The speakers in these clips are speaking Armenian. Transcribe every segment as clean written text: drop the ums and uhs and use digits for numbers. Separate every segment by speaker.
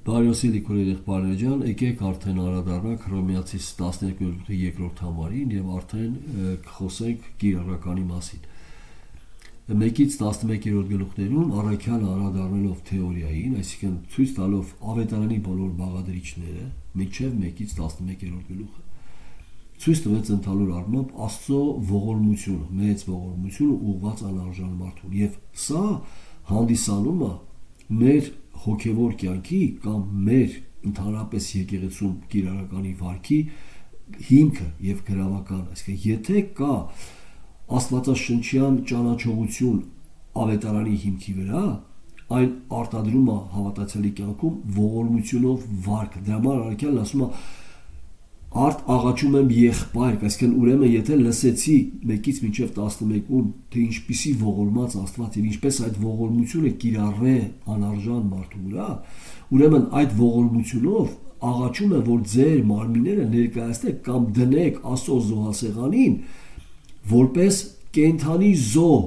Speaker 1: Բարյոսի լիքորերեղ բարեջան, եկեք արդեն անդրադառնանք Հռոմեացիս 12-րդ համարին եւ արդեն խոսենք կիրառականի մասին։ 1-ից 11-րդ գլուխներում առաքյալը անդրադառնալով թեորիային, այսինքն ցույց տալով ավետարանի բոլոր բաղադրիչները, մինչև 1-ից 11-րդ գլուխը, ցույց տվեց ընդհանուր առմամբ Աստծո ողորմությունը, մեծ ողորմությունը ուղղված անարժան մարդուն, եւ սա հանդիսանում է մեր հոգևոր կյանքի կամ մեր ընդհանրապես եկեղեցում կիրառականի վարքի հիմքը եւ գրավական, այսինքն եթե կա աստվածաշնչյան ճանաչողություն ավետարանի հիմքի վրա, այն արտադրում է հավատացյալի կյանքում ողորմությունով վարքը։ Դրա համար առաքյալն ասում է արդ աղաչում եմ եղբայր, այսինքն ուրեմն եթե լսեցի 1-ից մինչև 11-ում թե ինչպիսի ողորմած Աստված եւ ինչպես այդ ողորմությունը կիրառե անարժան մարդու վրա, ուրեմն այդ ողորմությունով աղաչում եմ, որ ձեր մարմինները ներկայացնեք կամ դնեք Աստծո զոհասեղանին որպես կենդանի զոհ,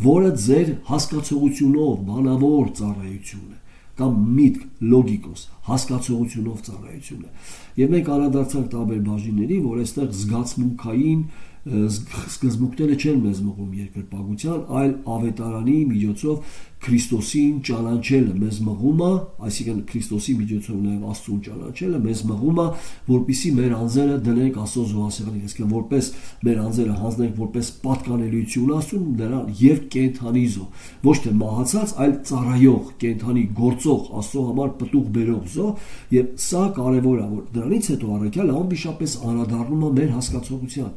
Speaker 1: որը ձեր հասկացողությունով բանավոր ծառայություն է կամ միտք, լոգիկոս, հասկացողությունով ծառայություն է։ Եվ մենք անդրադարձանք տարբեր բաժինների, որ այստեղ զգացմունքային սկզբունքները չեն մեզ մղում երկրպագության, այլ ավետարանի միջոցով Քրիստոսին ճանաչելը մեզ մղում է, այսինքն Քրիստոսի միջոցով նաև Աստծուն ճանաչելը մեզ մղում է, որպեսզի մեր անձերը դնենք Աստծո զոհասեղանին, այսինքն որպես մեր անձերը հանձնենք որպես պատկանելիություն Աստծուն նրան եւ կենդանի զոհ, ոչ թե մահացած, այլ ծառայող, կենդանի գործող, Աստծո համար պտուղ բերող զոհ, եւ սա կարեւոր է, որ դրանից հետո առաքյալը անմիշապես անդրադառնում է մեր հասկացողության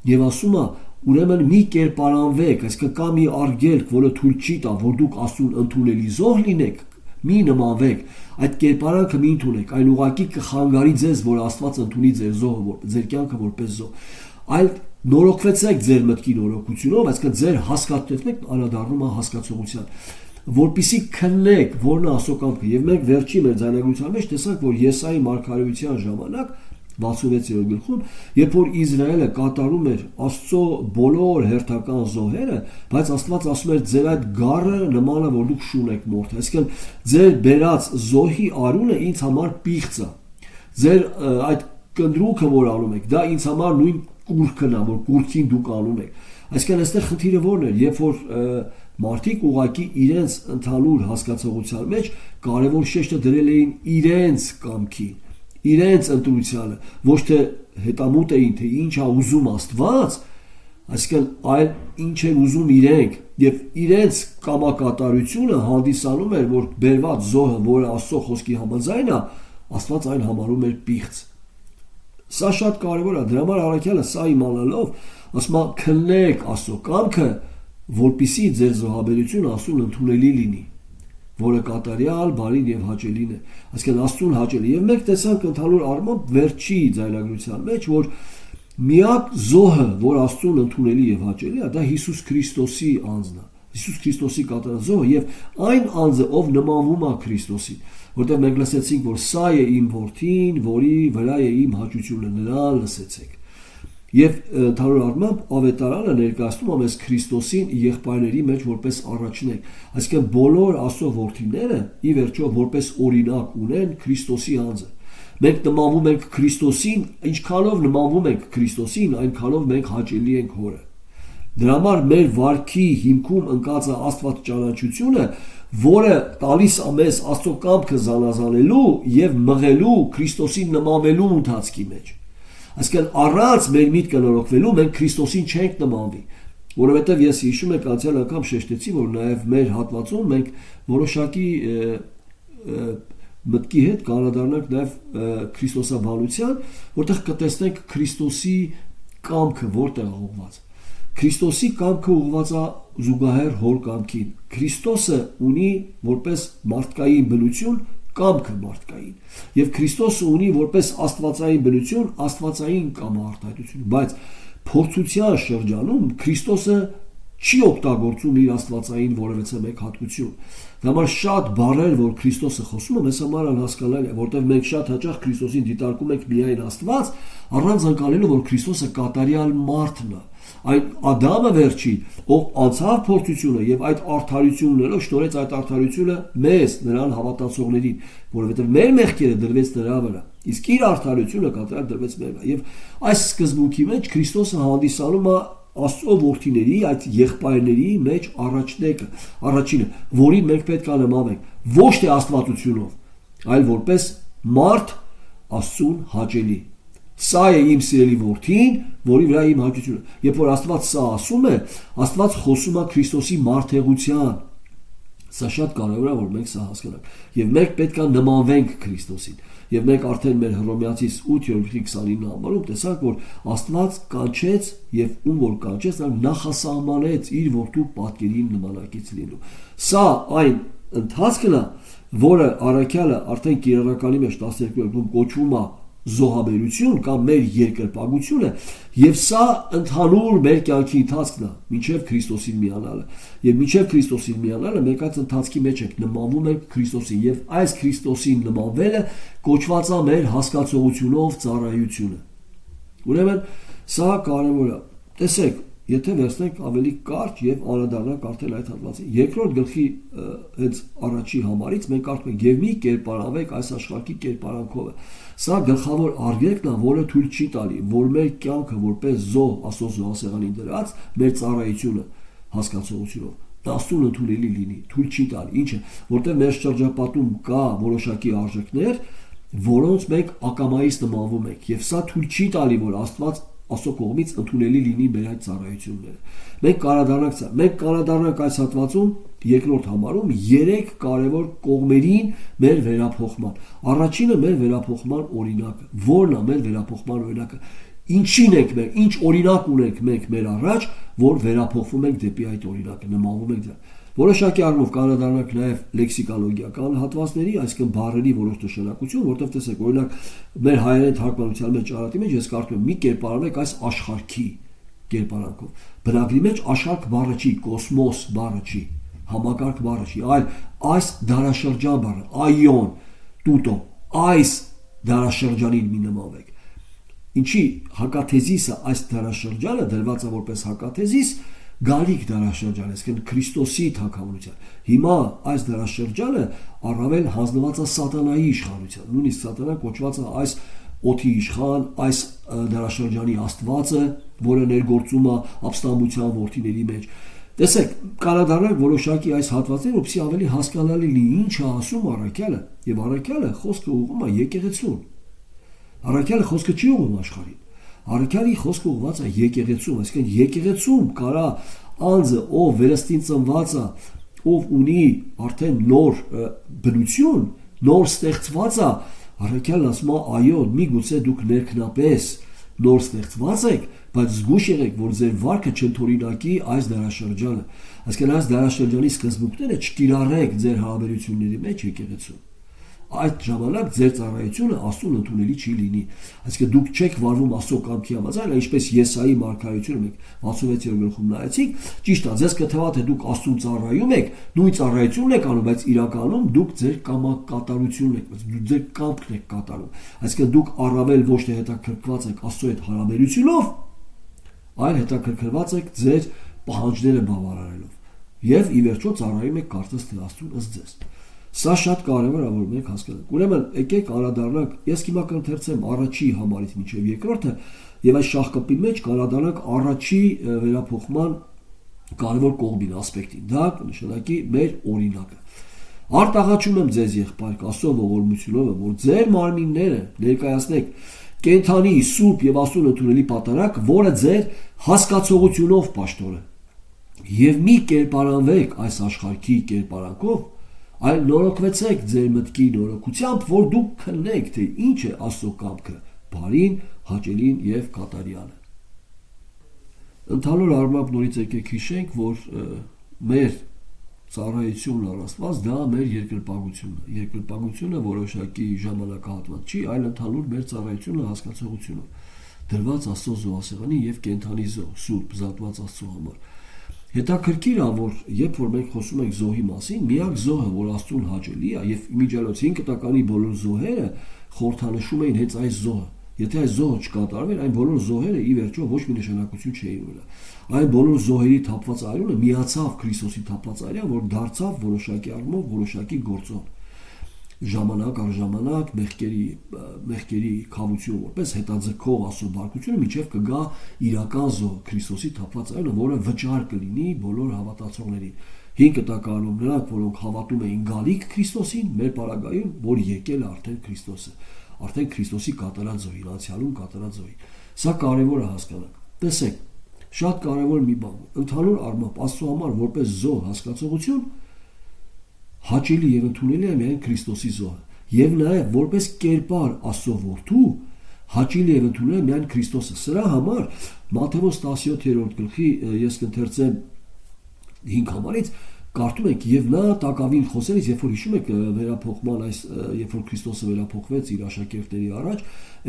Speaker 1: եւ ասում է ուրեմն մի կերպարանվեք, այսինքն կա մի արգելք, որը թույլ չի տա, որ դուք Աստծուն ընդունելի զոհ լինեք, մի նմանվեք, այդ կերպարանքը մի ընդունեք, այն ուղղակի կխանգարի ձեզ, որ Աստված ընդունի ձեր զոհը, ձեր կյանքը որպես զոհ, այլ նորոգվեցեք ձեր մտքի նորոգությունով, այսինքն ձեր հասկացությունն անդրադառնում է հասկացողության, որպիսի քննեք, որն է Աստծո կամքը, եւ մենք վերջի մեր ձայնագրության մեջ տեսանք, որ Եսայի մարգարեության ժամանակ 66-րդ գլխում, երբ որ Իսրայելը կատարում էր Աստծո բոլոր հերթական զոհերը, բայց Աստված ասում էր ձեր այդ գառը նման է, որ դուք շուն եք մորթ, այսինքն ձեր բերած զոհի արունը ինձ համար պիղծ է, ձեր այդ կնդրուկը, որ անում եք, դա ինձ համար նույն կուրքն է, որ կուրքին դուք անում եք, այսինքն այստեղ խնդիրը որն էր, երբ որ մարդիկ ուղղակի իրենց ընդհանուր հասկացողության մեջ կարևոր շեշտը դրել էին իրենց կամքին, իրենց ընտրությանը, ոչ թե հետամուտ էին, թե ինչ է ուզում Աստված, այսինքն այլ ինչ են ուզում իրենք, եւ իրենց կամակատարությունը հանդիսանում էր, որ բերված զոհը, որը Աստծո խոսքի համաձայն է, Աստված այն համարում էր պիղծ։ Սա շատ կարևոր է, դրա համար առաքյալը սա իմանալով ասում է քննեք Աստծո կամքը, որպիսի ձեր զոհաբերությունը Աստծուն ընդունելի լինի, որը կատարյալ, բարին եւ հաճելին է, այսինքն Աստծուն հաճելի։ Եվ մենք տեսանք ընդհանուր առմամբ վերջի ձայնագրության մեջ, որ միակ զոհը, որ Աստծուն ընդունելի եւ հաճելի է, դա Հիսուս Քրիստոսի անձն է, Հիսուս Քրիստոսի կատարած զոհը եւ այն անձը, ով նմանվում է Քրիստոսին, որտեղ մենք լսեցինք, որ սա է իմ որդին, որի վրա է իմ հաճությունը, նրան լսեցեք։ Եվ ընդհանուր առմամբ ավետարանը ներկայացնում է մեզ Քրիստոսին եղբայրների մեջ որպես առաջնեկ, այսինքն բոլոր Աստծո որդիները ի վերջո որպես օրինակ ունեն Քրիստոսի անձը։ Մենք նմանվում ենք Քրիստոսին, ինչքանով նմանվում ենք Քրիստոսին, այնքանով մենք հաճելի ենք Հորը։ Դրա համար մեր վարքի հիմքում ընկած է Աստված ճանաչությունը, որը տալիս է մեզ Աստծո կամքը զանազանելու եւ մղելու Քրիստոսին նմանվելու ընթացքի մեջ։ Այսինքն առանց մեր միտքը նորոգվելու մենք Քրիստոսին չենք նմանվի, որովհետև ես հիշում եք անցյալ անգամ շեշտեցի, որ նաև մեր հատվածում մենք որոշակի մտքի հետ կանդրադառնանք նաև քրիստոսաբանության, որտեղ կտեսնենք Քրիստոսի կամքը որտեղ է ուղղված։ Քրիստոսի կամքը ուղղված է զուգահեռ Հոր կամքին։ Քրիստոսը ունի որպես մարդկային բնություն կամքը մարդկային, եւ Քրիստոսը ունի որպես աստվածային բնություն աստվածային կամարտահայտություն, բայց փորձության շրջանում Քրիստոսը չի օգտագործում իր աստվածային որևէ մեկ հատկություն։ Դա համար շատ բառեր, որ Քրիստոսը խոսում է, մեզ համար անհասկանալի է, որտեղ մենք շատ հաճախ Քրիստոսին դիտարկում ենք միայն Աստված, առանց անցնելու, որ Քրիստոսը կատարյալ մարդն է։ Այն Ադամը վերջին, ով անցավ փորձությունը եւ այդ արդարություններով շնորհեց այդ արդարությունը մեզ, նրան հավատացողներին, որովհետեւ մեր մեղքերը դրվեց նրա վրա, իսկ իր արդարությունը կատարյալ դրվեց մեր վրա։ Եվ այս սկզբունքի մեջ Քրիստոսը հանդիսանում է Աստծո որդիների, այդ եղբայրների մեջ առաջինը, որին մենք պետք է նմանենք, ոչ թե աստվածությունով, այլ որպես մարդ Աստծուն հաճելի։ Սա է իմ սիրելի որդին, որի վրա իմ հաճությունը։ Երբ որ Աստված սա ասում է, Աստված խոսում է Քրիստոսի մարդեղության։ Սա շատ կարևոր է, որ մենք սա հասկանանք։ Եվ մենք պետք է նմանվենք Քրիստոսին։ Եվ մենք արդեն մեր Հռոմեացիս 8:29 համարում տեսանք, որ Աստված կանչեց եւ ում որ կանչեց, նա նախասահմանեց իր որդու պատկերին նմանակից լինելու։ Սա այն ընթացքն է, որը առաքյալը արդեն կիրառականի մեջ 12-ում կոչվում է զոհաբերություն կամ մեր երկրպագությունը, եւ սա ընդհանուր մեր կյանքի ընթացքն է մինչեւ Քրիստոսին միանալը։ Եվ մինչեւ Քրիստոսին միանալը մենք այս ընթացքի մեջ ենք, նմանվում ենք Քրիստոսին, եւ այս Քրիստոսին նմանվելը կոչված է մեր հասկացողությունով ծառայությունը։ Ուրեմն սա կարևոր է։ Տեսեք, եթե վերցնենք ավելի կարճ եւ անդրադառնանք արդեն այդ հատվածին, երկրորդ գլխի հենց առաջի համարից մենք կարդում ենք եւ մի կերպարանվեք այս աշխարհի կերպարանքով։ Սա գլխավոր արգելքն է, որը թույլ չի տալի, որ մեր կյանքը որպես զոհ Աստծո զոհասեղանին դրած մեր ծառայությունը հասկացողությունով Աստծուն ընդունելի լինի, թույլ չի տալի։ Ինչը, որտեղ մեր շրջապատում կա որոշակի արժեքներ, որոնց մենք ակամայից նմանվում ենք, եւ սա թույլ չի տալի, որ Աստված Աստծո կողմից ընդունելի լինի մեր այդ ծառայությունները։ Մենք կանադառնանք այս հատվածում երկրորդ համարում 3 կարևոր կողմերին մեր վերափոխման։ Առաջինը մեր վերափոխման օրինակը։ Որն է մեր վերափոխման օրինակը։ Ինչին ենք մենք, ինչ օրինակ ունենք մենք մեր առաջ, որ վերափոխվում ենք դեպի այդ օրինակը, նմանվում ենք դրան։ Որոշակի առումով կանադառնանք նաև լեքսիկոլոգիական հատվածների, այսինքն բառերի որոշ նշանակություն, որտեղ տեսեք, օրինակ մեր հայերեն թարգմանության մեջ արատի մեջ ես կարդում եմ մի կերպարանեք այս աշխարհքի կերպարանքով։ Բնագրի մեջ աշխարհ բառը չի, կոսմոս բառը չի, համակարգ բառը չի, այլ այս դարաշրջան բառը, այոն, տուտո, այս դարաշրջանին մի նմանվեք։ Ինչի հակաթեզիսը այս դարաշրջանը դրված է որպես հակաթեզիս գալիք դարաշրջան, այսինքն Քրիստոսի թագավորության։ Հիմա այս դարաշրջանը առավել հանձնված է սատանայի իշխանության։ Նույնիսկ սատանան կոչված է այս օդի իշխան, այս դարաշրջանի աստվածը, որը ներգործում է ապստամբության որդիների մեջ։ Տեսեք, կանադառնանք որոշակի այս հատվածները, որպեսզի ավելի հասկանալի լինի ինչ է ասում առաքյալը, եւ առաքյալը խոսքը ուղղում է եկեղեցուն։ Առաքյալը խոսքը չի ուղղում աշխարհին։ Առաքյալի խոսքը ուղղված է եկեղեցում, այսինքն եկեղեցում կարա անձը, ով վերստին ծնված է, ով ունի արդեն նոր բնություն, նոր ստեղծված է, առաքյալն ասում է, այո, միգուցե դուք ներքնապես նոր ստեղծված եք, բայց զգուշ եղեք, որ ձեր վարքը չընդօրինակի այս դարաշրջանը, այսինքն այս դարաշրջանի սկզբունքները չկիրառեք ձեր հարաբերությունների մեջ եկեղեցում։ Այդ ժամանակ ձեր ծառայությունը Աստծուն ընդունելի չի լինի։ Այսինքն դուք չեք վարվում Աստծո կամքի համաձայն, ինչպես Եսայի մարգարեությունը մենք 66-րդ գլխում նայեցինք, ճիշտ է, ձեզ կթվա թե դուք Աստծուն ծառայում եք, նույն ծառայությունն եք անում, բայց իրականում դուք ձեր կամակատարությունն եք, ձեր կամքն եք կատարում։ Այսինքն դուք առավել ոչ թե հետաքրքրված եք Աստծո հետ հարաբերությունով, այլ հետաքրքրված եք ձեր պահանջները բավարարելով։ Եվ ի վերջո ծառայում եք կարծես թե Աստծուն ըստ ձեզ։ Սա շատ կարևոր է, որ մենք հասկանանք։ Ուրեմն, եկեք անդրադառնանք, ես հիմա կընթերցեմ առաջի համարից մինչև երկրորդը, եւ այս շախկապի մեջ կանադառնանք առաջի վերափոխման կարևոր կողմին, ասպեկտին։ Դա կնշանակի մեր օրինակը։ Արտաղաչում եմ ձեզ եղբայր Աստծո ողորմությունով, որ ձեր մարմինները ներկայացնեք կենդանի, սուրբ եւ Աստծուն ընդունելի պատարագ, որը ձեր հասկացողությունով պաշտորը։ Եվ մի կերպարանվեք այս աշխարհի կերպարանքով, այլ նորոգվեցեք ձեր մտքի նորոգությամբ, որ դուք քննեք, թե ինչ է Աստծո կամքը, բարին, հաճելին եւ կատարյալը։ Ընդհանուր առմամբ նորից եկեք հիշենք, որ մեր ծառայությունն առաստված դա մեր երկրպագությունն է։ Երկրպագությունը որոշակի ժամանակահատված չի, այլ ընդհանուր մեր ծառայությունը հասկացողությունով դրված Աստծո զոհասեղանի եւ կենդանի զոհ, սուրբ զատված Աստծո համար։ Հետաքրքիր է, որ երբ որ մենք խոսում ենք զոհի մասին, միակ զոհը, որ Աստծուն հաճելի է, եւ իմիջիալոց 5 տականի բոլոր զոհերը խորհրդանշում էին հենց այս զոհը։ Եթե այս զոհը չկատարվեր, այն բոլոր զոհերը ի վերջո ոչ մի նշանակություն չէին ունենա։ Այն բոլոր զոհերի թափված արյունը միացավ Քրիստոսի թափված արյան, որ դարձավ որոշակի առումով որոշակի գործոն։ Ժամանակ առ ժամանակ մեղքերի քավություն որպես հետաձգող Աստծո բարկությունը միջև կգա իրական զոհ Քրիստոսի թափված արյունը, որը վճար կլինի բոլոր հավատացողներին։ 5 տականում նրանք, որոնք հավատում էին գալիք Քրիստոսին, մեր պարագայում, որ եկել է արդեն Քրիստոսը, արդեն Քրիստոսի կատարած զոհի, անցյալում կատարած զոհի։ Սա կարևոր է հասկանալ։ Տեսեք, շատ կարևոր մի բան։ Ընդհանուր առմամբ Աստծո համար որպես զոհ հասկացողություն հաճելի եւ ընդունելի է միայն Քրիստոսի զոհը, եւ նաեւ որպես կերպար Աստծո որդու հաճելի եւ ընդունելի է միայն Քրիստոսը։ Սրա համար Մատթեոս 17-րդ գլխի ես կընթերցեմ 5 համարից կարդում ենք եւ նա տակավին խոսելիս, երբ որ հիշում եք վերափոխման այս երբ որ Քրիստոսը վերափոխվեց իր աշակերտների առաջ,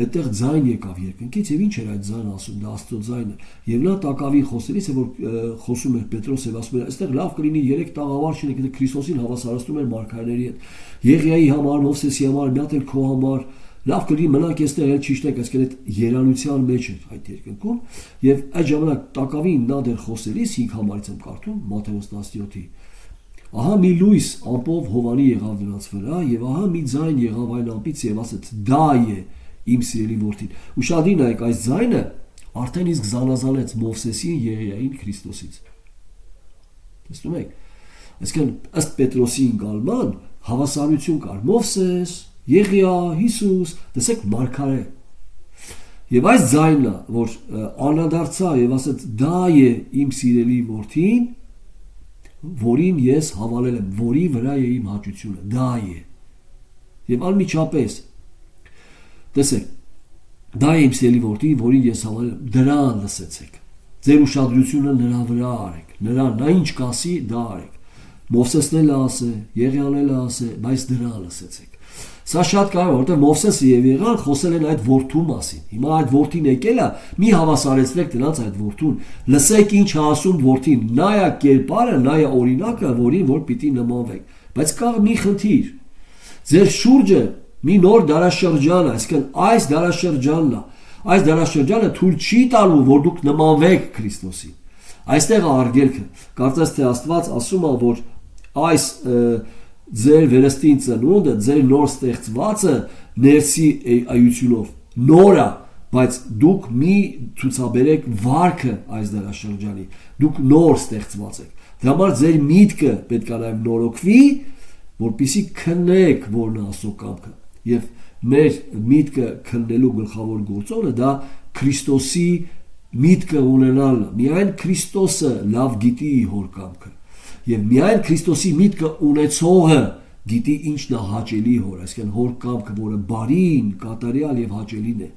Speaker 1: այդտեղ ձայն եկավ երկնքից եւ ինչ էր այդ ձայնը ասում, դա Աստծո ձայնը։ Եվ նա տակավին խոսելիս, որ խոսում էր Պետրոս եւ ասում էր, այստեղ լավ կլինի 3 տաղավար չունենք, դա Քրիստոսին հավասարացնում էր մարգարեների հետ։ Եղիայի համար, Մովսեսի համար, մի հատ էլ քո համար լավ կլինի մնանք այստեղ էլ ճիշտեք, այսինքն այդ երանության մեջ էր այդ երկնքում եւ այդ ժամանակ տակավին նա դեռ խոսելիս 5 համարից եմ կարդում Մատթեոս 17-ի ահա մի լույս ամպով Հովանի եղավ նրանց վրա եւ ահա մի ձայն եղավ այն ամպից եւ ասեց դա է իմ սիրելի որդին։ Ուշադիր նայեք, այս ձայնը արդեն իսկ զանազանեց Մովսեսին, Եղիային, Քրիստոսից։ Տեսնում եք, այսինքն ըստ Պետրոսի ընկալման հավասարություն կար Մովսես, Եղիա, Հիսուս, տեսեք մարգարե։ Եվ այս ձայնը, որ անդրադարձա եւ ասեց դա է իմ սիրելի որդին, որին ես հավալել եմ, որի վրա է իմ հաճությունը, դա է։ Եվ անմիջապես տեսեք, դա է իմ սիրելի որդին, որին ես հավալել եմ, դրան լսեցեք։ Ձեր ուշադրությունը նրա վրա արեք, նրան նա ինչ կասի, դա արեք։ Մովսեսն էլ ասե, Եղիան էլ ասե, բայց դրան լսեցեք։ Սա շատ կարևոր, որտեղ Մովսեսը եւ Եղիան խոսել են այդ որդու մասին։ Հիմա այդ որդին եկել է, մի հավասարեցրեք դրանց այդ որդուն։ Լսեք ինչ է ասում որդին, նա է կերպարը, նա է օրինակը, որին որ պիտի նմանվեք։ Բայց կա մի խնդիր։ Ձեր շուրջը մի նոր դարաշրջան է, այսինքն այս դարաշրջանն է։ Այս դարաշրջանը թույլ չի տալու, որ դուք նմանվեք Քրիստոսին։ Այստեղ է արգելքը։ Կարծես թե Աստված ասում է, որ այս ձեր վերստին ծնունդը, ձեր նոր ստեղծվածը ներսի այությունով նոր է, բայց դուք մի ցուցաբերեք վարքը այս դարաշրջանի, դուք նոր ստեղծված եք։ Դրա համար ձեր միտքը պետք է նաև նորոգվի, որպեսզի քննեք որն է Աստծո կամքը։ Եվ մեր միտքը քննելու գլխավոր գործոնը դա Քրիստոսի միտքը ունենալն է։ Միայն Քրիստոսը լավ գիտի հոր կամքը։ Եվ միայն Քրիստոսի միտքը ունեցողը գիտի ինչն է հաճելի հոր, այսինքն հոր կամքը, որը բարին, կատարյալ եւ հաճելին է։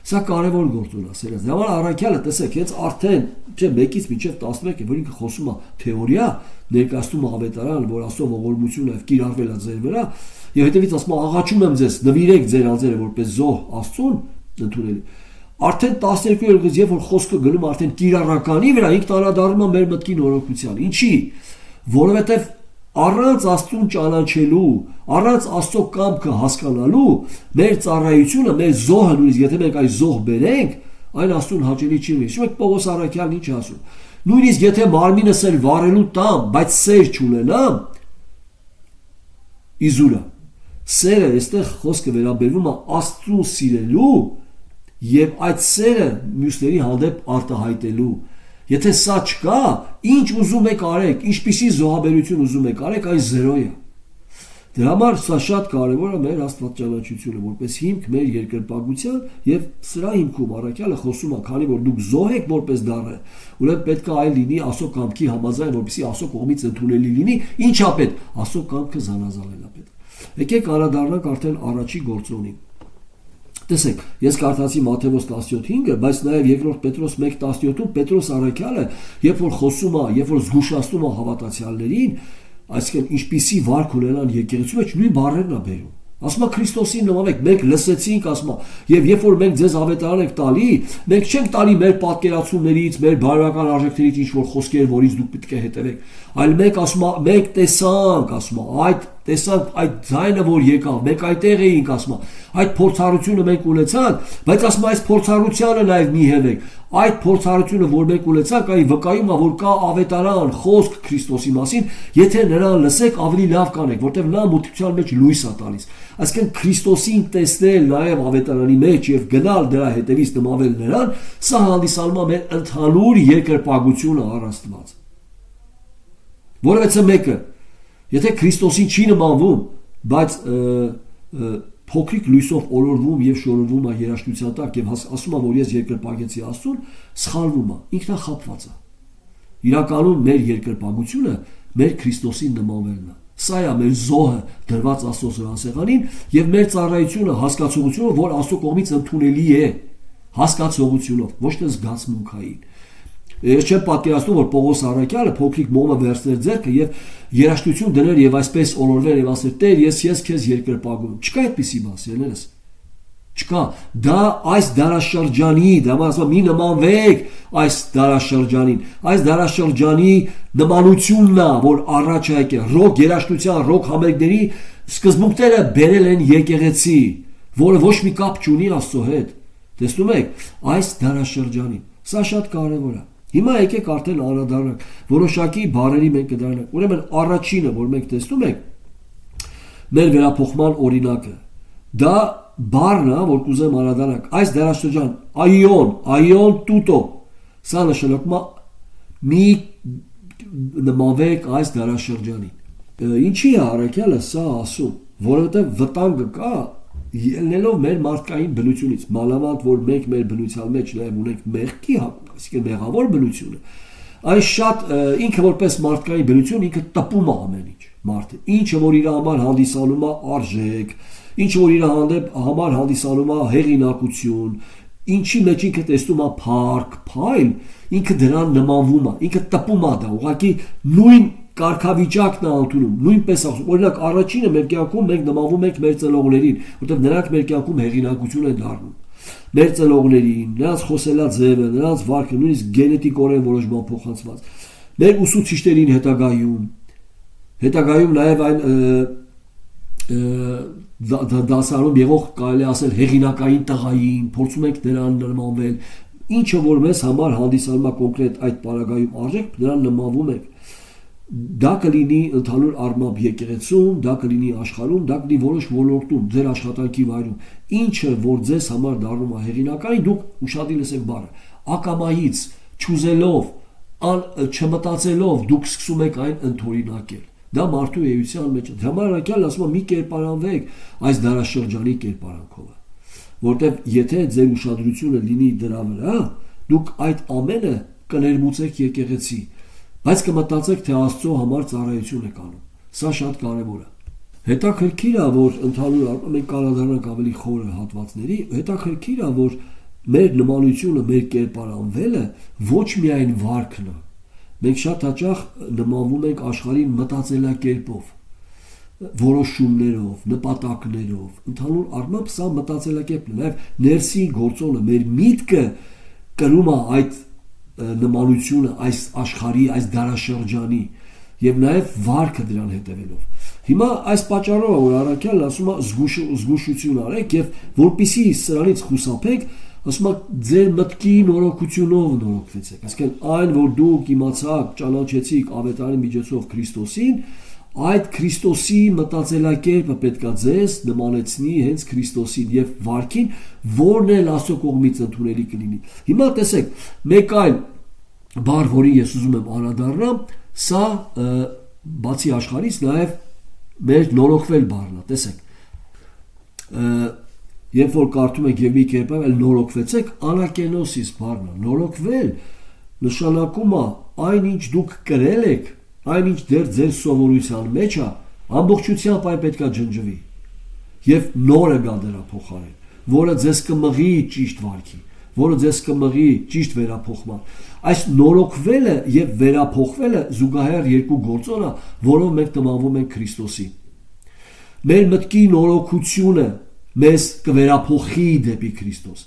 Speaker 1: Սա կարևոր գործոն է, սերած։ Դրա համար առաքյալը տեսեք, հենց արդեն չէ 1-ից մինչև 11 է, որ ինքը խոսում է թեորիա, ներկայացնում է ավետարան, որ Աստծո ողորմությունը եւ կիրառվել է ձեր վրա, եւ հետեւից ասում է աղաչում եմ ձեզ, նվիրեք ձեր անձերը որպես զոհ Աստծուն ընդունելի։ Արդեն 12-ից երբ որ խոսքը գնում արդեն կիրառականի վրա, ինքն անդրադառնում է մեր մտքի նորոգության։ Ինչի՞։ Որովհետև առանց Աստծուն ճանաչելու, առանց Աստծո կամքը հասկանալու, մեր ծառայությունը, մեր զոհը, նույնիսկ եթե մենք այս զոհ բերենք, այն Աստծուն հաճելի չի լինի։ Շուտ Պողոս առաքյալն ինչ ասում։ Նույնիսկ եթե մարմինս էլ վառելու տամ, բայց սեր չունենամ, իզուրա։ Սերը, այստեղ խոսքը վերաբերվում է Աստծուն սիրելու եւ այդ սերը մյուսների հանդեպ արտահայտելու։ Եթե սա չկա, ինչ ուզում եք արեք, ինչպիսի զոհաբերություն ուզում եք արեք, այն զերո է։ Դրա համար սա շատ կարևոր է մեր աստվածաճանաչությունը, որպես հիմք մեր երկրպագության եւ սրա հիմքում առաքյալը խոսում է, քանի որ դուք զոհ եք որպես դառը, ուրեմն պետք է այն լինի Աստծո կամքի համաձայն, որպեսզի Աստծո կողմից ընդունելի լինի, ինչա պետք, Աստծո կամքը զանազանելա պետք։ Եկեք անդրադառնանք արդեն առաջի գործոնին։ Տեսեք, ես կարդացի Մատթեոս 17:5-ը, բայց նաև 2 Պետրոս 1:17-ում Պետրոս առաքյալը, երբ որ խոսում է, երբ որ զգուշացնում է հավատացյալներին, այսինքն ինչպիսի վարք ունենան եկեղեցու մեջ, նույն բառերն է բերում։ Ասում է Քրիստոսին նմանվեք, մենք լսեցինք, ասում է, եւ երբ որ մենք ձեզ ավետարան ենք տալի, մենք չենք տալի մեր պատկերացումներից, մեր բարոյական արժեքներից ինչ որ խոսքեր, որից դուք պետք է հետևեք, այլ մենք ասում է, մենք տեսանք, ասում է, տեսանք այդ ձայնը, որ եկավ, մենք այդտեղ էինք, ասում է, այդ փորձառությունը մենք ունեցանք, բայց ասում է, այս փորձառությանը նաեւ մի հենեք, այդ փորձառությունը, որ մենք ունեցանք, այն վկայում է, որ կա ավետարան, խոսք Քրիստոսի մասին, եթե նրան լսեք, ավելի լավ կանեք, որտեղ նա մուտության մեջ լույս է տալիս։ Այսինքն Քրիստոսին տեսնել նաև ավետարանի մեջ եւ գնալ դրա հետևից նմանվել նրան, սա հանդիսանում է մեր ընդհանուր երկրպագությունը առ Աստված։ Որովհետեւ մեկը, եթե Քրիստոսին չի նմանվում, բայց փոքրիկ լույսով օրորվում եւ շորվում է երաշտության տակ եւ ասում է, որ ես երկրպագեցի Աստծուն, սխալվում է, ինքնախապված է։ Իրականում մեր երկրպագությունը մեր Քրիստոսին նմանվելն է։ Սա է մեր զոհը դրված Աստծո զրահասեղանին եւ մեր ծառայությունը, հասկացողությունը, որ Աստծո կողմից ընդունելի է, հասկացողությունով, ոչ թե զգացմունքային։ Ես չեմ պատկերացնում, որ Պողոս առաքյալը փոքրիկ մոմը վերցներ ձեռքը եւ երաշտություն դներ եւ այսպես օրորներ եւ ասեր. «Տեր, ես քեզ երկրպագում»։ Չկա այդպիսի բան, սիրելիներս։ Չկա, դա այս դարաշրջանի, դա ասում մի նմանվեք այս դարաշրջանին, այս դարաշրջանի նմանությունն է, որ առաջ է եկել, ռոք երաշտության, ռոք համերգների սկզբունքները բերել են եկեղեցի, որը ոչ մի կապ չունի Աստծո հետ։ Տեսնում եք, այս դարաշրջանին, սա շատ կարևոր է։ Հիմա եկեք արդեն անդրադառնանք որոշակի բառերի մենք կդառնանք։ Ուրեմն առաջինը, որ մենք տեսնում ենք, մեր վերափոխման օրինակը, դա բառն է, որ կուզեմ անդրադառնանք, այս դարաշրջան, այոն տուտո, սա նշանակում է մի նմանվեք այս դարաշրջանին։ Ինչի է առաքյալը սա ասում, որովհետև վտանգը կա ելնելով մեր մարդկային բնությունից, մանավանդ որ մենք մեր բնության մեջ նաև ունենք մեղքի, այսինքն մեղավոր բնությունը, այն շատ ինքը որպես մարդկային բնություն ինքը տպում է ամեն ինչ, մարդը, ինչը որ իր համար հանդիսանում է արժեք, ինչը որ իր համար հանդիսանում է հեղինակություն, ինչի մեջ ինքը տեսնում է փառք, փայլ, ինքը դրան նմանվում է, ինքը տպում է դա, ուղղակի նույն կարգավիճակն է ընդունում, նույնպես ասում, օրինակ առաջինը մեր կյանքում մենք նմանվում ենք մեր ծնողներին, որտեղ նրանք մեր կյանքում հեղինակություն են դառնում։ Մեր ծնողներին, նրանց խոսելաձևը, նրանց վարքը, նույնիսկ գենետիկորեն որոշ բան փոխանցված։ Մեր ուսուցիչներին հետագայում նաև այն դասարանում եղող կարելի ասել հեղինակային տղային, փորձում ենք նրան նմանվել, ինչը որ մեզ համար հանդիսանում է կոնկրետ այդ պարագայում արժեք, նրան նմանվում ենք։ Դա կլինի ընդհանուր առմամբ եկեղեցում, դա կլինի աշխարհում, դա կլինի որոշ ոլորտում, ձեր աշխատանքի վայրում, ինչը որ ձեզ համար դառնում է հեղինակային, դուք ուշադիր լսեք բառը, ակամայից, չուզելով, չմտածելով դուք սկսում եք այն ընդօրինակել։ Դա մարդու էության մեջ է։ Դրամարակյալն ասում է մի կերպարանվեք այս դարաշրջանի կերպարանքով, որտեղ եթե ձեր ուշադրությունը լինի դրա վրա, դուք այդ ամենը կներմուծեք եկեղեցի, բայց կմտածեք, թե Աստծո համար ծառայություն եք անում։ Սա շատ կարևոր է։ Հետաքրքիր է, որ ընդհանուր առմամբ մենք կանդրադառնանք ավելի խորը հատվածների, հետաքրքիր է, որ մեր նմանությունը, մեր կերպարանվելը ոչ միայն վարքն է։ Մենք շատ հաճախ նմանվում ենք աշխարհին մտածելակերպով, որոշումներով, նպատակներով, ընդհանուր առմամբ սա մտածելակերպն է, նաև ներսի գործոնը, մեր միտքը կրում է այդ նմանությունը այս աշխարհի, այս դարաշրջանի եւ նաեւ վարքը դրան հետևելով։ Հիմա այս պատճառով որ առաքյալն ասում է զգուշություն արեք եւ որպիսի սրանից խուսափեք, ասում է ձեր մտքի նորոգությունով նորոգվեցեք։ Այսինքն այն որ դուք իմացաք, ճանաչեցիք ավետարանի միջոցով Քրիստոսին, այդ Քրիստոսի մտածելակերպը պետքա ձեզ նմանեցնի հենց Քրիստոսին եւ վարքին, որն էլ Աստծո կողմից ընդունելի կլինի։ Հիմա տեսեք, մեկ այլ բառ, որին ես ուզում եմ անդրադառնամ, սա բացի աշխարհից նաեւ մեր նորոգվել բառն է, տեսեք։ Երբ որ կարդում եք եւ մի կերպով էլ նորոգվեցեք, անակենոսիս բառն է, նորոգվել նշանակում է այնինչ դուք կրել եք, այնինչ դեռ ձեր սովորության մեջ է, ամբողջությամբ այն պետքա ջնջվի եւ նորը գա դրա փոխարեն, որը ձեզ կմղի ճիշտ վարքի, որը ձեզ կմղի ճիշտ վերափոխման։ Այս նորոգվելը եւ վերափոխվելը զուգահեռ երկու գործոն է, որով մենք նմանվում ենք Քրիստոսին։ Մեր մտքի նորոգությունը մեզ կվերափոխի դեպի Քրիստոս։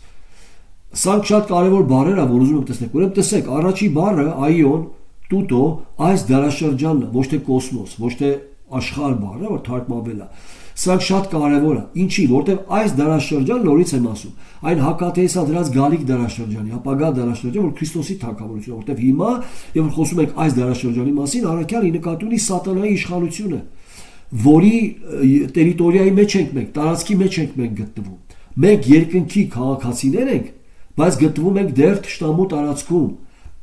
Speaker 1: Սա շատ կարևոր բառեր է, որ ուզում եմ տեսնեք։ Ուրեմն տեսեք, առաջի բառը այոն, տուտո, այս դարաշրջանն է, ոչ թե կոսմոս, ոչ թե աշխարհ բառը, որ թարգմանվել է։ Սա շատ կարևոր է։ Ինչի, որտեղ այս դարաշրջան նորից եմ ասում, այն հակատես է դրանց գալիք դարաշրջանի, ապագա դարաշրջան, որ Քրիստոսի թագավորությունը, որտեղ հիմա, երբ որ խոսում ենք այս դարաշրջանի մասին, առաքյալի նկատի ունի սատանայի իշխանությունը, որի տերիտորիայի մեջ ենք մենք, տարածքի մեջ ենք մենք գտնվում։ Մենք երկնքի քաղաքացիներ ենք, բայց գտնվում ենք դեռ թշնամու տարածքում։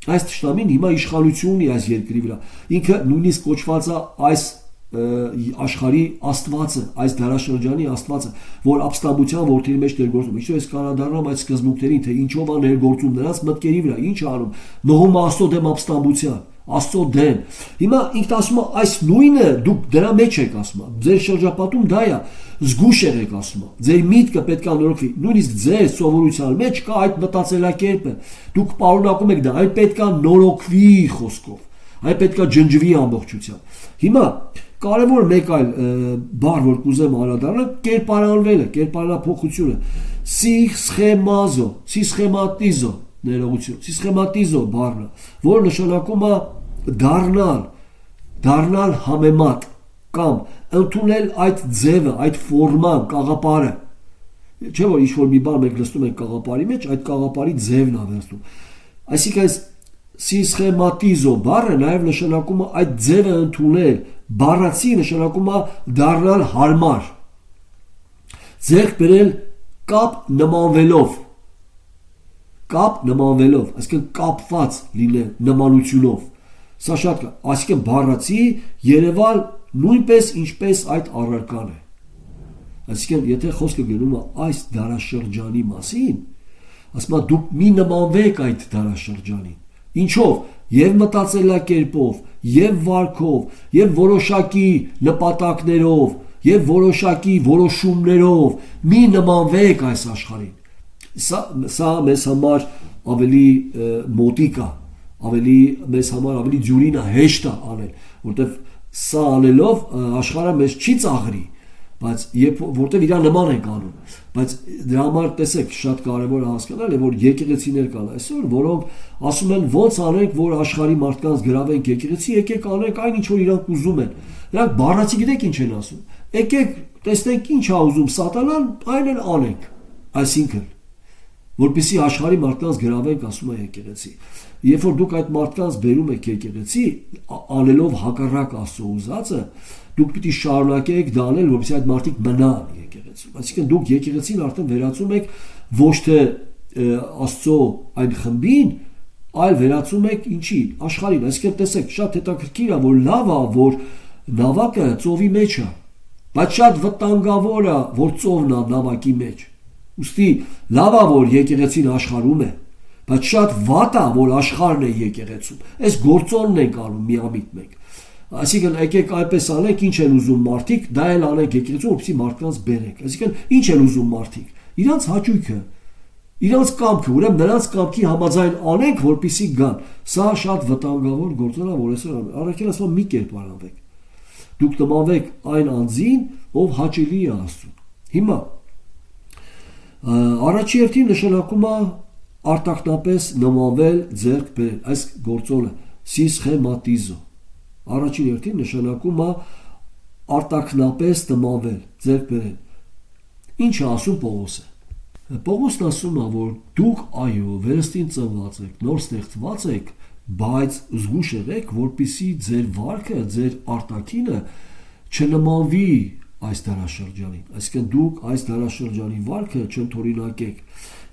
Speaker 1: Այս թշնամին հիմա իշխանություն ունի այս երկրի վրա։ Ինքը նույնիսկ կոչված է այս աշխարհի աստվածը, այս դարաշրջանի աստվածը, որ ապստամբության որդիների մեջ ներգործում։ Ինչու ես կանադառնամ այդ սկզբունքներին, թե ինչով է ներգործում նրանց մտքերի վրա, ինչ է անում, մղում Աստծո դեմ ապստամբության, Աստծո դեմ։ Հիմա ինքն ասում է, այս նույնը դուք դրա մեջ եք ասում, ձեր շրջապատում դա է, զգուշ եղեք ասում, ձեր միտքը պետք է նորոգվի, նույնիսկ ձեր սովորության մեջ կա այդ մտածելակերպը, դուք պարունակում եք դա, այն պետք է նորոգվի խոսքով, այն պետք է ջնջվի ամբողջությամբ։ Հիմա կարևոր մեկ այլ բառ, որ կուզեմ անդրադառնալ, կերպարանվելը, կերպարանափոխությունը, սիսխեմատիզո, ներողություն, սիսխեմատիզո բառը, որը նշանակում է դառնալ համեմատ կամ ընդունել այդ ձևը, այդ ֆորման, կաղապարը։ Չէ՞ որ ինչ-որ մի բան մենք լսում ենք կաղապարի մեջ, այդ կաղապարի ձևն է վերցնում։ Այսինքն սիսխեմատիզո բառը նաև նշանակում է այդ ձևը ընդունել, բառացի նշանակում է դառնալ հարմար, ձեռք բերել կապ նմանվելով, այսինքն կապված լինել նմանությունով։ Սա շատ կա, այսինքն բառացի երևալ նույնպես ինչպես այդ առարկան է։ Այսինքն եթե խոսքը գնում է այս դարաշրջանի մասին, ասում է դուք մի նմանվեք այդ դարաշրջանին։ Ինչով? Եվ մտածելակերպով, եւ վարքով, եւ որոշակի նպատակներով, եւ որոշակի որոշումներով մի նմանվեք այս աշխարհին։ Սա մեզ համար ավելի մոտիկ է, մեզ համար ավելի դյուրին է, հեշտ է անել, որտեվ սա անելով աշխարհը մեզ չի ծաղրի, բայց որտեվ իրա նման ենք անում, բայց դրա համար տեսեք շատ կարևոր է հասկանալ, որ եկեղեցիներ կան այսօր, որոնք ասում են ոնց անենք, որ աշխարհի մարդկանց գրավենք եկեղեցի, եկեք անենք այն ինչ որ իրանք ուզում են։ Նրանք բառացի գիտեք ինչ են ասում։ Եկեք տեսնենք ինչ է ուզում սատանան, այն էլ անենք։ Այսինքն որպեսզի աշխարհի մարդկանց գրավենք, ասում է եկեղեցի։ Երբ որ դուք այդ մարդկանց բերում եք եկեղեցի, անելով հակառակ Աստծո ուզածը, դուք պիտի շարունակեք դա անել, որպեսզի այդ մարդիկ մնան եկեղեցում։ Այսինքն դուք եկեղեցին արդեն վերածում եք ոչ թե Աստծո այն խմբին, այլ վերածում եք ինչի, աշխարհին։ Այսինքն տեսեք, շատ հետաքրքիր է, որ լավ է, որ նավակը ծովի մեջ է, բայց շատ վտանգավոր է, որ ծովն է նավակի մեջ։ Ուստի լավ է, որ եկեղեցին աշխարհում է, բայց շատ վատ է, որ աշխարհն է եկեղեցում։ Այս գործոնն ենք անում միամիտ մենք։ Այսինքն եկեք այնպես անենք, ինչ են ուզում մարդիկ, դա էլ անենք եկեղեցում, որպեսզի մարդկանց բերենք։ Այսինքն ինչ են ուզում մարդիկ։ Իրանց հաճույքը, իրանց կամքը, ուրեմն նրանց կամքի համաձայն անենք, որպեսզի գան։ Սա շատ վտանգավոր գործոն է, որ այսօր առաքել ասում մի կերպ արանվեք։ Դուք նմանվեք այն անձին, ով հաճելի է Աստծուն։ Հիմա առաջի հերթին նշանակում է արտակնապես նմանվել, ձեռք բերել, այս գործոնը սիսխեմատիզո առաջին հերթին նշանակում է արտակնապես նմանվել, ձեռք բերել։ Ինչ է ասում Պողոսը։ Պողոսն ասում է, որ դուք այո վերստին ծնված եք, նոր ստեղծված եք, բայց զգուշ եղեք, որպեսզի ձեր վարքը, ձեր արտաքինը չնմանվի այս դարաշրջանին, այսինքն դուք այս դարաշրջանի վարքը չընդօրինակեք։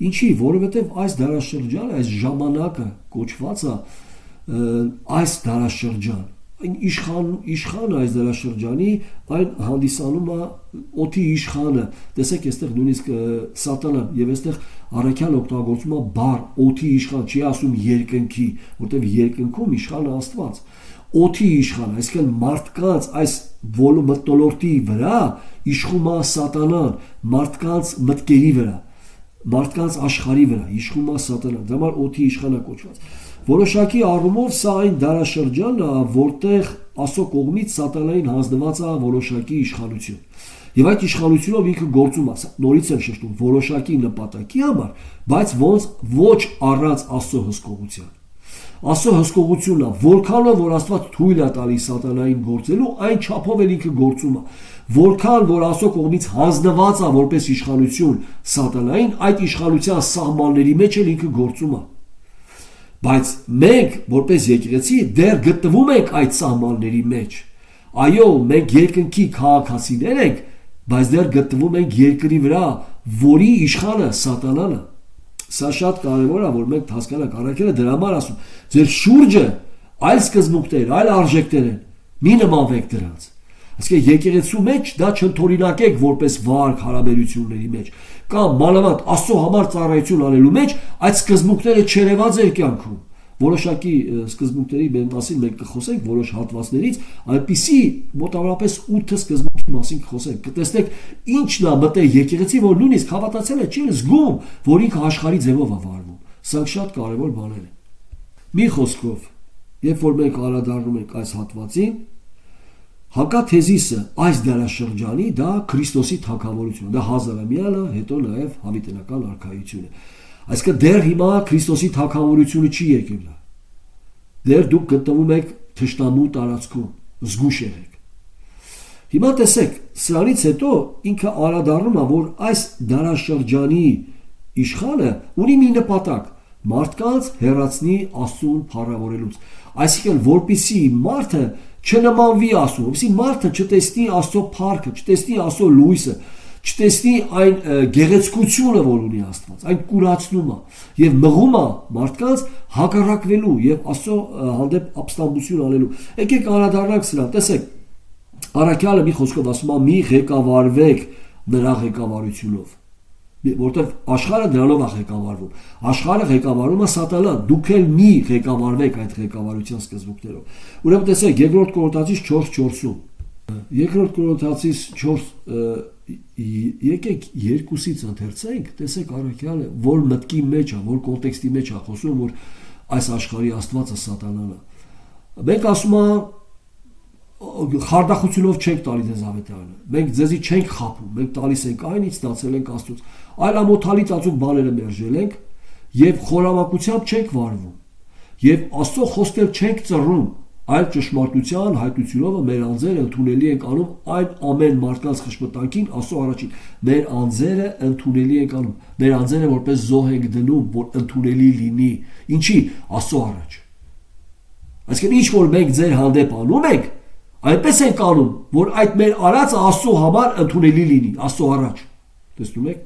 Speaker 1: Ինչի, որովհետև այս դարաշրջանը, այս ժամանակը կոչված է այս դարաշրջան, այն իշխանը այս դարաշրջանի, այն հանդիսանում է օդի իշխանը։ Տեսեք, այստեղ նույնիսկ սատանան եւ այստեղ առաքյալ օգտագործում է բառ օդի իշխան, չի ասում երկնքի, որտեղ երկնքում իշխանը Աստված։ Օդի իշխան, այսինքն մարդկանց այս մթնոլորտի վրա իշխում է սատանան, մարդկանց մտքերի վրա, մարդկանց աշխարհի վրա իշխում է սատանան, դա համար օդի իշխանը կոչված։ Որոշակի առումով սա այն դարաշրջանն է, որտեղ Աստծո կողմից սատանային հանձնված է որոշակի իշխանություն։ Եվ այդ իշխանությունով ինքը գործում է, նորից եմ շեշտում, որոշակի նպատակի համար, բայց ոչ առանց Աստծո հսկողության։ Աստծո հսկողությունն է, որքանով որ Աստված թույլ է տալիս սատանային գործելու, այն չափով էլ ինքը գործում է։ Որքան որ Աստծո կողմից հանձնված է որպես իշխանություն սատանային, այդ իշխանության սահմանների մեջ էլ ինքը գործում է։ Բայց մենք որպես եկեղեցի դեռ գտնվում ենք այդ սահմանների մեջ։ Այո, մենք երկնքի քաղաքացիներ ենք, բայց դեռ գտնվում ենք երկրի վրա, որի իշխանը սատանան է։ Սա շատ կարևոր է, որ մենք հասկանանք, առաքելը դրա համար ասում, ձեր շուրջը այլ սկզբունքներ, այլ արժեքներ են, մի նմանվեք դրանց։ Այսինքն եկեղեցու մեջ դա չընդօրինակեք որպես վարք հարաբերությունների մեջ, կամ մանավանդ Աստծո համար ծառայություն անելու մեջ այդ սկզբունքները չերևա ձեր կյանքում։ Որոշակի սկզբունքների մասին մենք կխոսենք, որոշ հատվածներից, այնպիսի մոտավորապես 8 սկզբունքի մասին կխոսենք։ Կտեսնեք ինչն է մտել եկեղեցի, որ նույնիսկ հավատացել է, չի զգում, որ ինքը աշխարհի ձևով է վարվում։ Սա շատ կարևոր բաներ են։ Մի խոսքով, երբ որ մենք անդրադառնում ենք այս հատվածին, հակաթեզիսը այս դարաշրջանի դա Քրիստոսի թագավորությունը, դա հազարամյանը, հետո նաև հավիտենական արքայությունը։ Այսինքն դեռ հիմա Քրիստոսի թագավորությունը չի եկել։ Դեռ դուք գտնվում եք թշնամու տարածքում, զգուշ եղեք։ Հիմա տեսեք, սրանից հետո ինքը անդրադառնում է, որ այս դարաշրջանի իշխանը ունի մի նպատակ՝ մարդկանց հեռացնի Աստծուն փառավորելուց։ Այսինքն, որպեսզի մարդը չնմանվի Աստծուն, որպեսզի մարդը չտեսնի Աստծո փառքը, չտեսնի Աստծո լույսը, չտեսնի այն գեղեցկությունը, որ ունի Աստված, այն կուրացնում է եւ մղում է մարդկանց հակառակվելու եւ Աստծո հանդեպ ապստամբություն անելու։ Եկեք անդրադառնանք սրան, տեսեք, առաքյալը մի խոսքով ասում է՝ մի ղեկավարվեք նրա ղեկավարությունով, որտեղ աշխարհը դրանով է ղեկավարվում։ Աշխարհը ղեկավարում է սատանան, դուք էլ մի ղեկավարվեք այդ ղեկավարության սկզբունքներով։ Ուրեմն տեսեք, 2 Կորինթացիս 4:4-ում, 2 Կորինթացիս 4 եկեք երկուսից ընթերցենք, տեսեք առաքյալը, որ մտքի մեջ է, որ կոնտեքստի մեջ է խոսում, որ այս աշխարհի Աստվածը սատանան է։ Մենք ասում ենք խարդախությունով չենք տալի ձեզ ավետարանը։ Մենք ձեզի չենք խաբում, մենք տալիս ենք այնից, ստացել ենք Աստծուց։ Այլ ամոթալի ծածուկ բաները մերժել ենք եւ խորամանկությամբ չենք վարվում։ Եվ Աստծո խոսքեր չենք ծռում, այլ ճշմարտության հայտությունով մեր անձերը ընդունելի ենք անում այն ամեն մարդկանց խշմտանքին Աստծո առաջին։ Մեր անձերը ընդունելի ենք անում։ Մեր անձերը որպես զոհ ենք դնում, որ ընդունելի լինի։ Ինչի? Աստծո առաջ։ Այսինքն ինչ որ մենք ձեր հանդեպ անում ենք, այնպես ենք անում, որ այդ մեր արածը Աստծո համար ընդունելի լինի, Աստծո առաջ։ Տեսնում եք?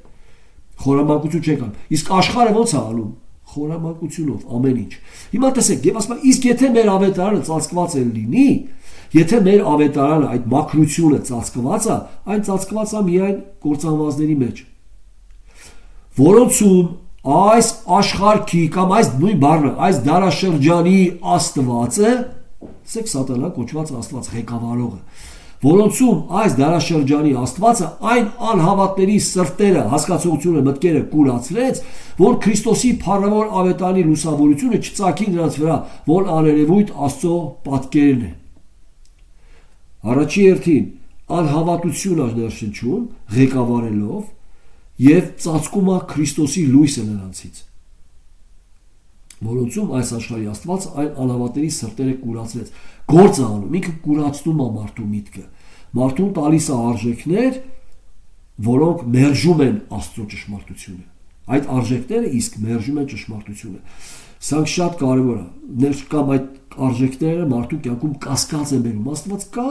Speaker 1: Խորամանկություն չեք անում։ Իսկ աշխարհը ո՞նց է անում? Խորամանկությունով ամեն ինչ։ Հիմա տեսեք, եւ ասում եմ, իսկ եթե մեր ավետարանը ծածկված է լինի, եթե մեր ավետարանը այդ մաքրությունը ծածկված է, այն ծածկված է միայն կործանվածների մեջ, որոնցում այս աշխարհի կամ այս նույն բառը, այս դարաշրջանի Աստվածը, ասեք սատանա կոչված Աստված, ղեկավարողը, որոնցում այս դարաշրջանի Աստվածը այն անհավատների սրտերը, հասկացողությունը, մտքերը կուրացրեց, որ Քրիստոսի փառավոր ավետարանի լուսավորությունը չծագի նրանց վրա, որ աներևույթ Աստծո պատկերն է։ Առաջի հերթին անհավատություն է ներշնչում ղեկավարելով եւ ծածկում է Քրիստոսի լույսը նրանցից, որոնցում այս աշխարհի Աստված այն անհավատների սրտերը կուրացրեց։ Գործ է անում, ինքը կուրացնում է մարդու միտքը, մարդուն տալիս է արժեքներ, որոնք մերժում են Աստծո ճշմարտությունը։ Այդ արժեքները իսկ մերժում են ճշմարտությունը։ Սա շատ կարևոր է։ Կամ այդ արժեքները մարդու կյանքում կասկած են բերում, Աստված կա,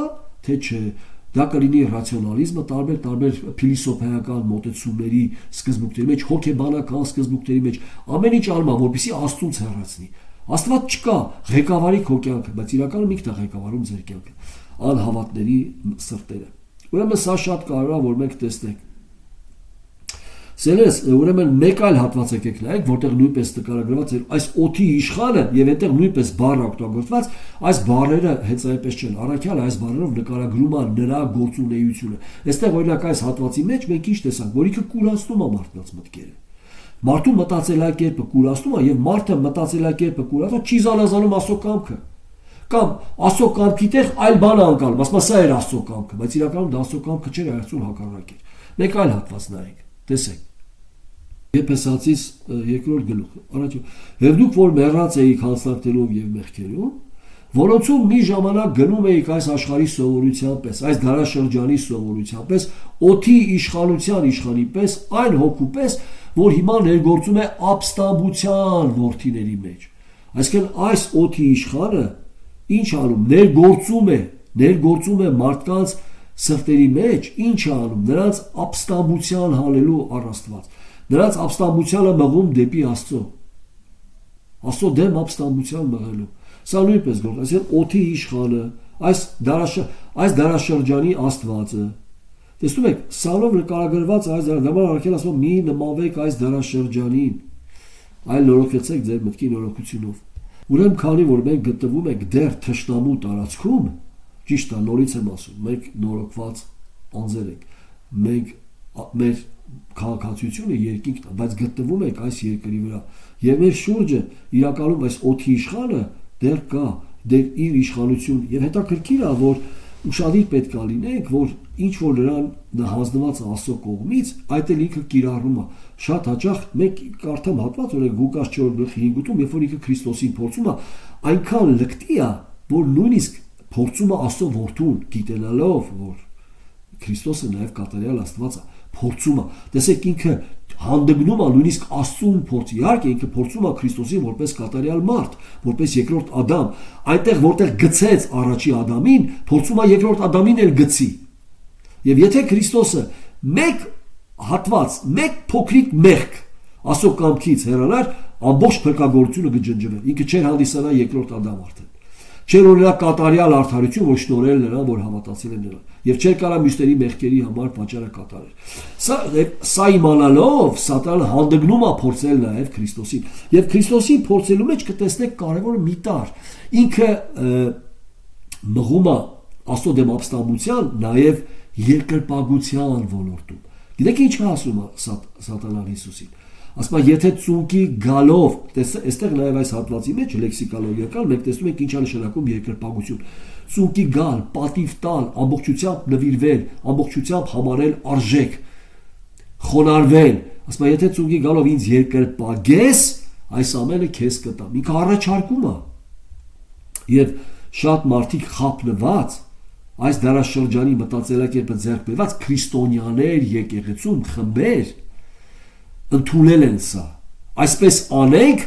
Speaker 1: թե չէ։ Դա կլինի ռացիոնալիզմը, տարբեր փիլիսոփայական մոտեցումների սկզբունքների մեջ, հոգեբանական սկզբունքների մեջ, ամեն ինչ անում է, որպեսզի Աստծուց հեռացնի։ Աստված չկա, ղեկավարի քո կյանքը, բայց իրականում ինքն է ղեկավարում ձեր կյանքը, անհավատների սրտերը։ Ուրեմն սա շատ կարևոր է, որ մենք տեսնենք։ Սերես, ուրեմն մեկ այլ հատված եկեք նայեք, որտեղ նույնպես նկարագրված է այս օդի իշխանը եւ այնտեղ նույնպես բառը օգտագործված, այս բառերը հենց այնպես չեն։ Առաքյալը այս բառերով նկարագրում է նրա գործունեությունը։ Այստեղ օրինակ այս հատվածի մեջ մենք ինչ տեսանք, որ ինքը կուրացնում է մարդկանց մտքերը։ Մարդու մտածելակերպը կուրացնում է եւ մարդը մտածելակերպը կուրացնում չի զանազանում Աստծո կամքը։ Կամ Աստծո կամքի տեղ այլ բան անցալում, ասում սա էր Աստծո կամքը, բայց իրականում դա Աստծո կամքը չէր, այլ հակառակ էր։ Մեկ այլ հատված նայենք, տեսեք։ Եփեսացիս 2-րդ գլուխը, առաջ։ Եվ դուք որ մեռած էիք հանցանքներով եւ մեղքերով, որոնցում մի ժամանակ գնում էիք այս աշխարհի սովորության պես, այս դարաշրջանի սովորության պես, օդի իշխանության իշխանի պես, այն հոգու պես, որ հիմա ներգործում է ապստամբության որդիների մեջ։ Այսինքն այս օդի իշխանը ինչ անում, ներգործում է մարդկանց սրտերի մեջ, ինչ անում, նրանց ապստամբության հանելու առաստված, նրանց ապստամբությանը մղում դեպի Աստծո, Աստծո դեմ ապստամբության մղելու։ Սա նույնպես գործ, այսինքն օդի իշխանը, այս դարաշրջանի Աստվածը։ Տեսնում եք, սալով նկարագրված այս դարաշրջանը, Առաքել ասում մի նմանվեք այս դարաշրջանին, այլ նորոգեցեք ձեր մտքի նորոգությունով։ Ուրեմն քանի որ մենք գտնվում ենք դեռ թշնամու տարածքում, ճիշտ է, նորից եմ ասում, մենք նորոգված անձեր ենք, մենք մեր քաղաքացիությունը երկինքն է, բայց գտնվում ենք այս երկրի վրա, եւ մեր շուրջը իրականում այս օդի իշխանը դեռ կա, դեռ իր իշխանություն, եւ հետաքրքիր է, որ ուշադիր պետք է լինենք, որ ինչ որ նրան հանձնված Աստծո կողմից, այդ էլ ինքը կիրառում է։ Շատ հաճախ մենք կարդամ հատված, օրինակ Ղուկաս 4:5-ում, երբ որ ինքը Քրիստոսին փորձում է, այնքան լկտի է, որ նույնիսկ փորձում է Աստծո որդուն, գիտենալով, որ Քրիստոսը նաև կատարյալ Աստված է, փորձում է։ Տեսեք, ինքը հանդգնում է նույնիսկ Աստծուն փորձ։ Իհարկե ինքը փորձում է Քրիստոսին որպես կատարյալ մարդ, որպես երկրորդ Ադամ, այնտեղ որտեղ գցեց առաջի Ադամին, փորձում է երկրորդ Ադամին էլ գցի։ Եվ եթե Քրիստոսը մեկ հատված, մեկ փոքրիկ մեղք Աստծո կամքից հեռանար, ամբողջ փրկagorությունը կջնջվեր։ Ինքը չէր հանդիսանա երկրորդ Ադամ արդեն։ Չէր օրինակ կատարյալ արդարություն, որ շնորհել նրան, որ հավատացել են նրան, եւ չէր կարա մյուսների մեղքերի համար պատճառը կատարել։ Սա իմանալով Սատանան հանդգնում է փորձել նաեւ Քրիստոսին, եւ Քրիստոսին փորձելու մեջ կտեսնեք կարևոր մի տար։ Ինքը մղում է Աստծո դեմ ապստամբության նաեւ երկրպագության ոլորտում։ Գիտեք ինչ է ասում Սատանան Հիսուսին։ Ասում է, եթե ծունկի գալով, այստեղ նաև այս հատվածի մեջ լեքսիկալոգիական մենք տեսնում ենք ինչ է նշանակում երկրպագություն։ Ծունկի գալ, պատիվ տալ, ամբողջությամբ նվիրվել, ամբողջությամբ համարել արժեք, խոնարհվել։ Ասում է, եթե ծունկի գալով ինձ երկրպագես, այս ամենը քեզ կտամ։ Ինքը առաջարկում է։ Եվ շատ մարդիկ խափնված այս դարաշրջանի մտածելակերպը ձեռք բերված քրիստոնյաներ եկեղեցում խմբեր ընդունել են սա։ Այսպես անենք,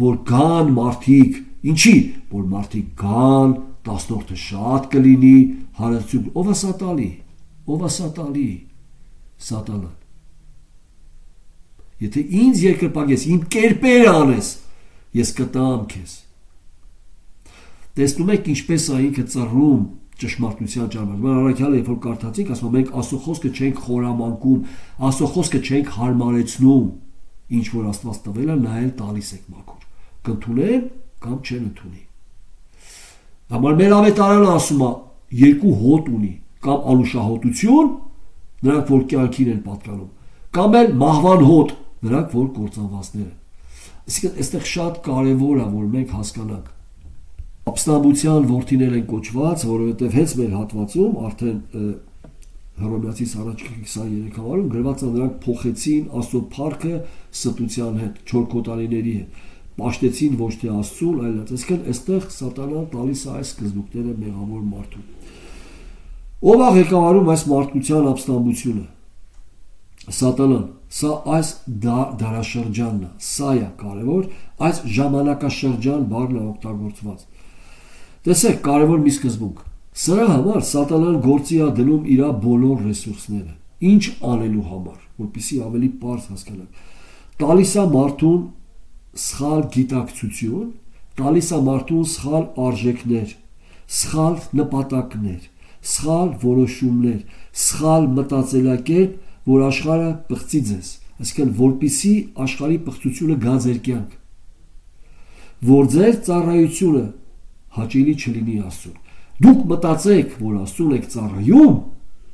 Speaker 1: որ գան մարդիկ, ինչի, որ մարդիկ գան, 10-րդը շատ կլինի, հարստություն, ով է սատալի, Սատանան։ Եթե ինձ երկրպագես, իմ կերպերը անես, ես կտամ քեզ։ Տեսնում եք ինչպես է ինքը ծռում ճշմարտության ճանապարհը։ Առաքյալը երբ որ կարդացինք, ասում մենք Աստծո խոսքը չենք խորամանկում, Աստծո խոսքը չենք հարմարեցնում, ինչ որ Աստված տվել է, նա էլ տալիս եք մաքուր։ Կընդունեն կամ չեն ընդունի։ Համար մեր ավետարանը ասում է, երկու հոտ ունի, կամ անուշահոտություն, նրանք որ կյանքին են պատկանում, կամ էլ մահվան հոտ, նրանք որ կործանվածներ են։ Այսինքն այստեղ շատ կարևոր է, որ մենք հասկանանք ապստամբության որդիներ են կոչված, որովհետև հենց մեր հատվածում արդեն Հռոմեացիս առաջին 23 համարում գրված է նրանք փոխեցին Աստծո փառքը ստության հետ, չորքոտանիների հետ, պաշտեցին ոչ թե Աստծուն, այլ այսինքն այստեղ Սատանան տալիս է այս սկզբունքները մեղավոր մարդուն։ Ով է ղեկավարում այս մարդկության ապստամբությունը։ Սատանան, սա այս դարաշրջանն է, սա է կարևոր, այս ժամանակաշրջան բառն է օգտագործված։ Տեսեք, կարևոր մի սկզբունք։ Սրա համար Սատանան գործի է դնում իր բոլոր ռեսուրսները, ինչ անելու համար, որպեսզի ավելի պարզ հասկանանք։ Տալիս է մարդուն սխալ գիտակցություն, տալիս է մարդուն սխալ արժեքներ, սխալ նպատակներ, սխալ որոշումներ, սխալ մտածելակերպ, որ աշխարհը պղծի ձեզ, այսինքն որպեսզի աշխարհի պղծությունը գա ձեր կյանք, որ ձեր ծառայությունը հաճելի չլինի Աստծուն։ Դուք մտածեք, որ Աստծուն եք ծառայում,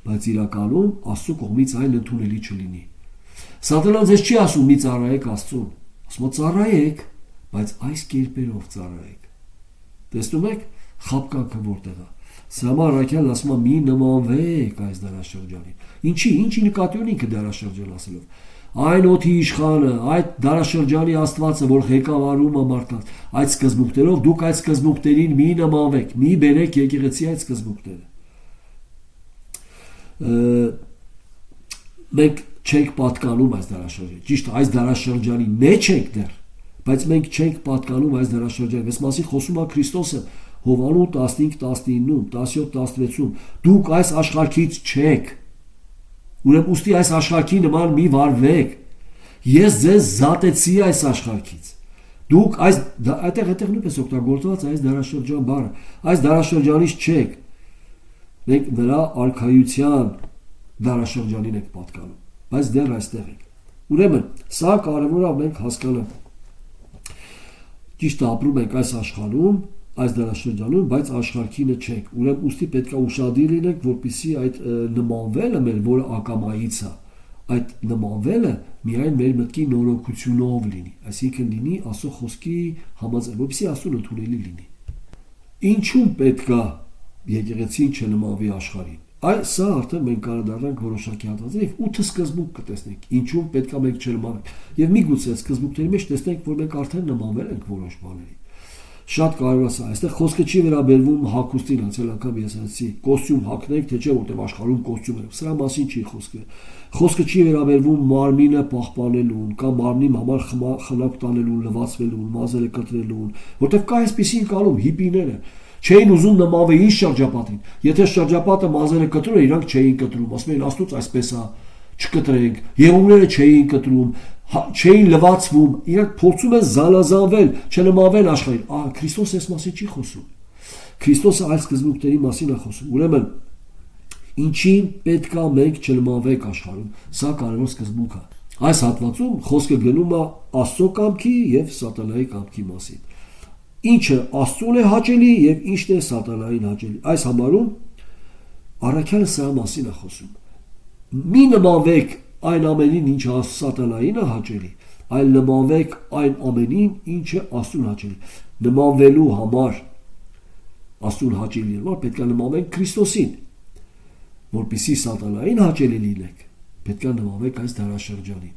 Speaker 1: բայց իրականում Աստծո կողմից այն ընդունելի չլինի։ Սատանան ձեզ չի ասում մի ծառայեք Աստծուն, ասում է ծառայեք, բայց այս կերպերով ծառայեք։ Տեսնում եք, խապկանքը որտեղ է։ Սրա համար Առաքյալն ասում է մի նմանվեք այս դարաշրջանին։ Ինչի նկատի ունի ինքը դարաշրջան ասելով։ Այն օդի իշխանը, այդ դարաշրջանի Աստվածը, որ ղեկավարում է մարդկանց, այդ սկզբունքներով դուք այդ սկզբունքներին մի նմանվեք, մի բերեք եկեղեցի այդ սկզբունքները։ Մենք չենք պատկանում այս դարաշրջանի։ Ճիշտ այս դարաշրջանի մեջ ենք դեռ, բայց մենք չենք պատկանում այս դարաշրջանի։ Այս մասին խոսում է Քրիստոսը Հովանու 15:19-ում, 17:16-ում։ Դուք այս աշխարհից չեք։ Ուրեմն ուստի այս աշխարհի նման մի վարվեք։ Ես ձեզ զատեցի այս աշխարհից։ Դուք այս այդտեղ նույնպես օգտագործված այս դարաշրջան բառը։ Այս դարաշրջանից չեք։ Մենք նրա արքայության դարաշրջանին ենք պատկանում, բայց դեռ այստեղ ենք։ Ուրեմն սա կարևոր է մենք հասկանանք։ Ճիշտ ապրում ենք այս աշխարհում, այս դարաշրջանում, բայց աշխարհինը չենք։ Ուրեմն ուստի պետք է ուշադիր լինենք, որպեսզի այդ նմանվելը մեր, որը ակամայից է, այդ նմանվելը միայն մեր մտքի նորոգությունով լինի, այսինքն լինի Աստծո խոսքի համաձայն, որպեսզի Աստծուն ընդունելի լինի։ Ինչու պետք է եկեղեցին չնմանվի աշխարհին։ Սա արդեն մենք կարադառնանք որոշակի հատվածներ եւ 8 սկզբունք կտեսնենք, ինչու պետք է մենք չնմանվենք։ Եվ միգուցե այդ սկզբունքների մեջ տեսնենք, որ մենք արդեն նմանվել ենք որոշ բաների։ Շատ կարևոր է սա։ Այստեղ խոսքը չի վերաբերվում հագուստին, անցյալ անգամ ես ասացի, կոստյում հագնենք, թե չէ, որտեղ աշխարհում կոստյում է։ Սրա մասին չի խոսքը։ Խոսքը չի վերաբերվում մարմինը պահպանելուն, կամ մարմնի համար խնամք տանելուն, լվացվելուն, մազերը կտրելուն, որտեղ կա այսպիսի ընկալում հիպիները չէին ուզում նմանվել ինչ շրջապատին։ Եթե շրջապատը մազերը կտրում էր, իրանք չէին կտրում, ասում էին Աստծոց այսպես է, չկտրենք, եղունգները չէին կտրում, չէին լվացվում, իրանք փորձում են զանազանվել, չնմանվել աշխարհին։ Քրիստոսը այս մասին չի խոսում։ Քրիստոսը այլ սկզբունքների մասին է խոսում։ Ուրեմն ինչին պետք է մենք չնմանվենք աշխարհում։ Սա կարևոր սկզբունք է։ Այս հատվածում խոսքը գնում է Աստծո կամքի եւ սատանայի կամքի մասին։ Ինչը Աստծուն է հաճելի եւ ինչն է սատանային հաճելի։ Այս համարում Առաքյալը սրա մասին է խոսում։ Մի նմանվեք այն ամենին, ինչը սատանային է հաճելի, այլ նմանվեք այն ամենին, ինչը Աստծուն հաճելի։ Նմանվելու համար Աստծուն հաճելի լինելու պետք է նմանվենք Քրիստոսին, որպեսզի սատանային հաճելի լինենք, պետք է նմանվենք այս դարաշրջանին։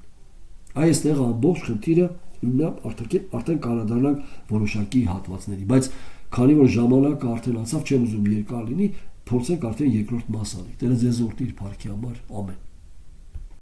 Speaker 1: Այստեղ ամբողջ խնդիրը արդեն կարադառնանք որոշակի հատվածների, բայց քանի որ ժամանակը արդեն անցավ, չեմ ուզում երկար լինի, փորձենք արդեն երկրորդ մաս անել։ Տերը ձեզ օրհնի իր փառքի համար։ Ամեն։